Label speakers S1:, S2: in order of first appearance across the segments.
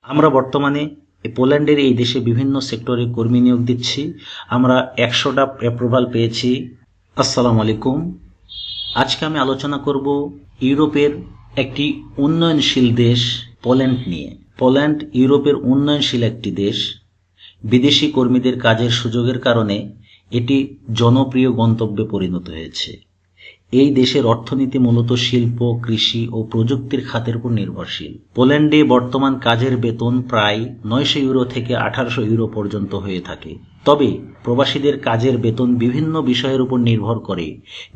S1: আমরা বর্তমানে পোল্যান্ডের এই দেশে বিভিন্ন সেক্টরে কর্মী নিয়োগ দিচ্ছি। আমরা 100টা অ্যাপ্রুভাল পেয়েছি। আসসালামু আলাইকুম। আজকে আমি আলোচনা করব ইউরোপের একটি উন্নয়নশীল দেশ পোল্যান্ড নিয়ে। পোল্যান্ড ইউরোপের উন্নয়নশীল একটি দেশ। বিদেশি কর্মীদের কাজের সুযোগের কারণে এটি জনপ্রিয় গন্তব্যে পরিণত হয়েছে। এই দেশের অর্থনীতি মূলত শিল্প, কৃষি ও প্রযুক্তির খাতের উপর নির্ভরশীল। পোল্যান্ডে বর্তমান কাজের বেতন প্রায় 900 ইউরো থেকে 1800 ইউরো পর্যন্ত হয়ে থাকে। তবে প্রবাসীদের কাজের বেতন বিভিন্ন বিষয়ের উপর নির্ভর করে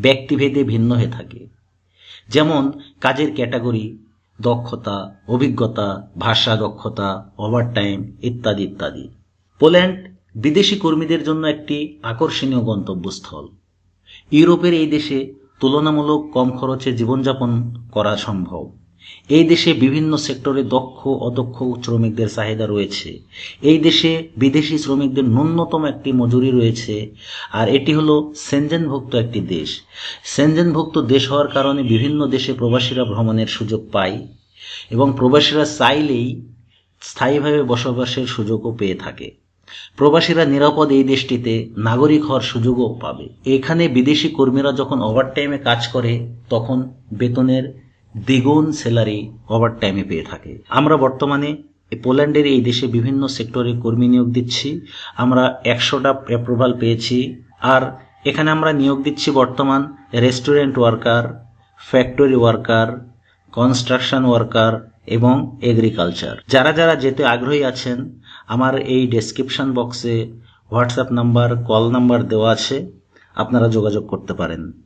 S1: ব্যক্তিভেদে ভিন্ন হয়ে থাকে, যেমন কাজের ক্যাটাগরি, দক্ষতা, অভিজ্ঞতা, ভাষা দক্ষতা, ওভারটাইম ইত্যাদি ইত্যাদি। পোল্যান্ড বিদেশি কর্মীদের জন্য একটি আকর্ষণীয় গন্তব্যস্থল। ইউরোপের এই দেশে তুলনামূলক কম খরচে জীবনযাপন করা সম্ভব। এই দেশে বিভিন্ন সেক্টরে দক্ষ অদক্ষ শ্রমিকদের চাহিদা রয়েছে। এই দেশে বিদেশি শ্রমিকদের ন্যূনতম একটি মজুরি রয়েছে, আর এটি হলো সেনজেনভুক্ত একটি দেশ। সেনজেনভুক্ত দেশ হওয়ার কারণে বিভিন্ন দেশে প্রবাসীরা ভ্রমণের সুযোগ পায় এবং প্রবাসীরা চাইলেই স্থায়ীভাবে বসবাসের সুযোগও পেয়ে থাকে। প্রবাসীরা নিরাপদ এই দেশটিতে নাগরিক হওয়ার সুযোগও পাবে। এখানে বিদেশি কর্মীরা যখন ওভারটাইমে কাজ করে তখন বেতনের দ্বিগুণ স্যালারি ওভারটাইমে পেয়ে থাকে। আমরা বর্তমানে পোল্যান্ডের এই দেশে বিভিন্ন সেক্টরে কর্মী নিয়োগ দিচ্ছি। আমরা 100টা অ্যাপ্রুভাল পেয়েছি। আর এখানে আমরা নিয়োগ দিচ্ছি বর্তমান restaurant worker, factory worker, construction worker এবং এগ্রিকালচার। যারা যারা যেতে আগ্রহী আছেন, আমার এই ডেসক্রিপশন বক্সে হোয়াটসঅ্যাপ নাম্বার, কল নাম্বার দেওয়া আছে, আপনারা যোগাযোগ করতে পারেন।